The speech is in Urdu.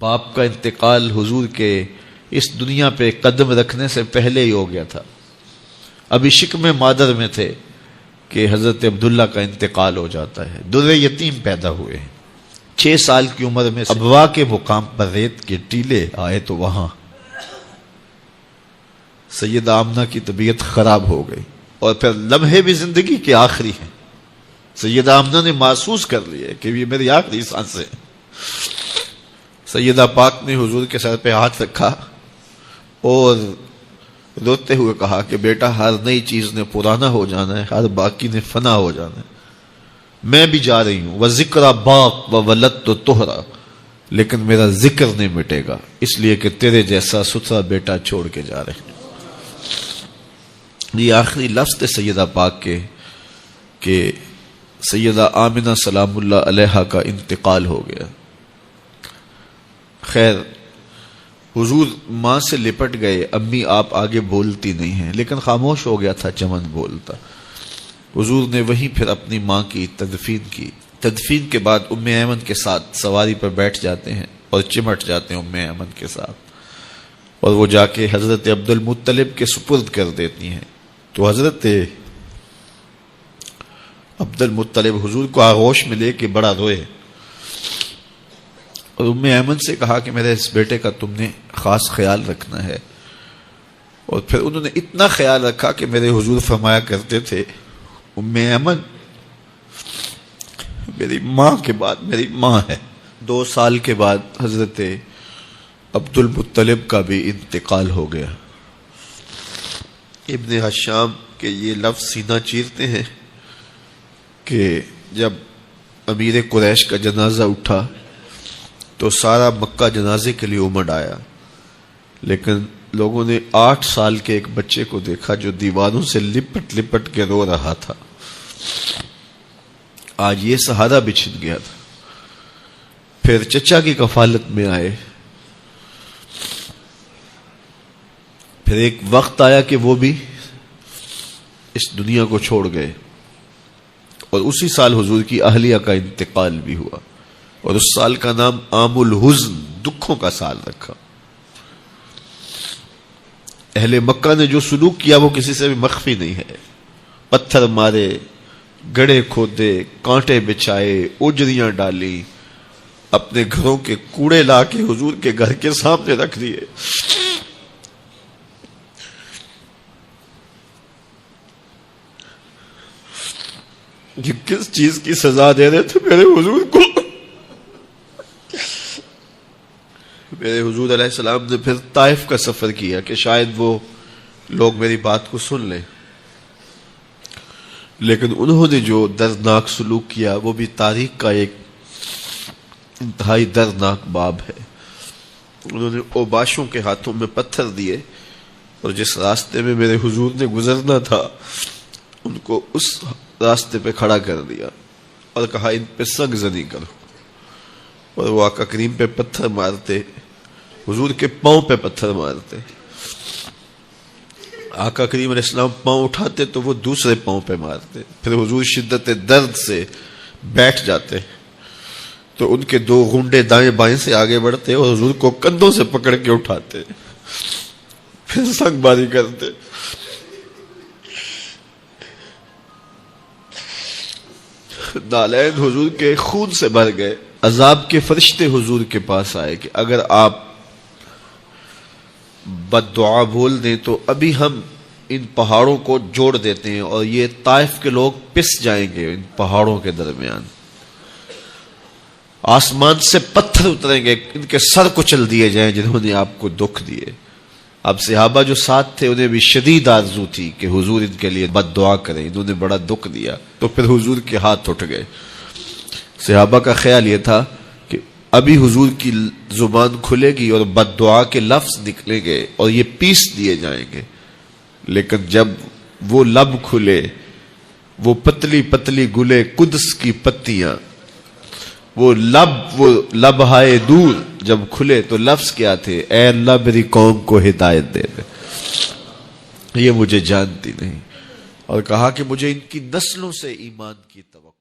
باپ کا انتقال حضور کے اس دنیا پہ قدم رکھنے سے پہلے ہی ہو گیا تھا. ابھی شکم مادر میں تھے کہ حضرت عبداللہ کا انتقال ہو جاتا ہے. در یتیم پیدا ہوئے ہیں. 6 سال کی عمر میں ابوا کے مقام پر ریت کے ٹیلے آئے تو وہاں سیدہ آمنہ کی طبیعت خراب ہو گئی اور پھر لمحے بھی زندگی کے آخری ہیں. سیدہ آمنہ نے محسوس کر لیا کہ یہ میری آخری سانسیں ہیں. سیدہ پاک نے حضور کے سر پہ ہاتھ رکھا اور روتے ہوئے کہا کہ بیٹا ہر نئی چیز نے پرانا ہو جانا ہے، ہر باقی نے فنا ہو جانا ہے. میں بھی جا رہی ہوں وذکر باق و ولدت طہرا، لیکن میرا ذکر نہیں مٹے گا، اس لیے کہ تیرے جیسا ستھرا بیٹا چھوڑ کے جا رہے ہیں. یہ آخری لفظ تھے سیدہ پاک کے کہ سیدہ آمنہ سلام اللہ علیہا کا انتقال ہو گیا. خیر حضور ماں سے لپٹ گئے. امی آپ آگے بولتی نہیں ہیں، لیکن خاموش ہو گیا تھا چمن بولتا. حضور نے وہیں پھر اپنی ماں کی تدفین کی. تدفین کے بعد ام ایمن کے ساتھ سواری پر بیٹھ جاتے ہیں اور چمٹ جاتے ہیں ام ایمن کے ساتھ، اور وہ جا کے حضرت عبد المطلب کے سپرد کر دیتی ہیں. تو حضرت عبد المطلب حضور کو آغوش میں لے کے بڑا روئے اور ام ایمن سے کہا کہ میرے اس بیٹے کا تم نے خاص خیال رکھنا ہے. اور پھر انہوں نے اتنا خیال رکھا کہ میرے حضور فرمایا کرتے تھے ام ایمن میری ماں کے بعد میری ماں ہے. 2 سال کے بعد حضرت عبد المطلب کا بھی انتقال ہو گیا. ابن حشام کے یہ لفظ سینہ چیرتے ہیں کہ جب امیر قریش کا جنازہ اٹھا تو سارا مکہ جنازے کے لیے امڑ آیا، لیکن لوگوں نے 8 سال کے ایک بچے کو دیکھا جو دیواروں سے لپٹ لپٹ کے رو رہا تھا. آج یہ سہارا بچھن گیا تھا. پھر چچا کی کفالت میں آئے. پھر ایک وقت آیا کہ وہ بھی اس دنیا کو چھوڑ گئے، اور اسی سال حضور کی اہلیہ کا انتقال بھی ہوا، اور اس سال کا نام عام الحزن، دکھوں کا سال رکھا. اہل مکہ نے جو سلوک کیا وہ کسی سے بھی مخفی نہیں ہے. پتھر مارے، گڑھے کھودے، کانٹے بچھائے، اجریاں ڈالی، اپنے گھروں کے کوڑے لا کے حضور کے گھر کے سامنے رکھ دیے. یہ کس چیز کی سزا دے رہے تھے میرے حضور کو؟ میرے حضور علیہ السلام نے پھر طائف کا سفر کیا کہ شاید وہ لوگ میری بات کو سن لیں، لیکن انہوں نے جو دردناک سلوک کیا وہ بھی تاریخ کا ایک انتہائی دردناک باب ہے. انہوں نے اوباشوں کے ہاتھوں میں پتھر دیے اور جس راستے میں میرے حضور نے گزرنا تھا ان کو اس راستے پہ کھڑا کر دیا اور کہا ان پہ سنگ زنی کرو. اور وہ آقا کریم پہ پتھر مارتے، حضور کے پاؤں پہ پتھر مارتے. آقا کریم علیہ السلام پاؤں اٹھاتے تو وہ دوسرے پاؤں پہ مارتے. پھر حضور شدت درد سے بیٹھ جاتے تو ان کے 2 گھنڈے دائیں بائیں سے آگے بڑھتے اور حضور کو کندھوں سے پکڑ کے اٹھاتے، پھر سنگ باری کرتے. نالین حضور کے خون سے بھر گئے. عذاب کے فرشتے حضور کے پاس آئے کہ اگر آپ بد دعا بول دیں تو ابھی ہم ان پہاڑوں کو جوڑ دیتے ہیں اور یہ طائف کے لوگ پس جائیں گے ان پہاڑوں کے درمیان. آسمان سے پتھر اتریں گے، ان کے سر کچل دیے جائیں جنہوں نے آپ کو دکھ دیے. اب صحابہ جو ساتھ تھے انہیں بھی شدید آرزو تھی کہ حضور ان کے لیے بد دعا کریں، انہوں نے بڑا دکھ دیا. تو پھر حضور کے ہاتھ اٹھ گئے. صحابہ کا خیال یہ تھا کہ ابھی حضور کی زبان کھلے گی اور بد دعا کے لفظ نکلیں گے اور یہ پیس دیے جائیں گے. لیکن جب وہ لب کھلے، وہ پتلی پتلی گلے قدس کی پتیاں، وہ لب ہائے دور جب کھلے تو لفظ کیا تھے؟ اے اللہ میری قوم کو ہدایت دے دے، یہ مجھے جانتی نہیں. اور کہا کہ مجھے ان کی نسلوں سے ایمان کی توقع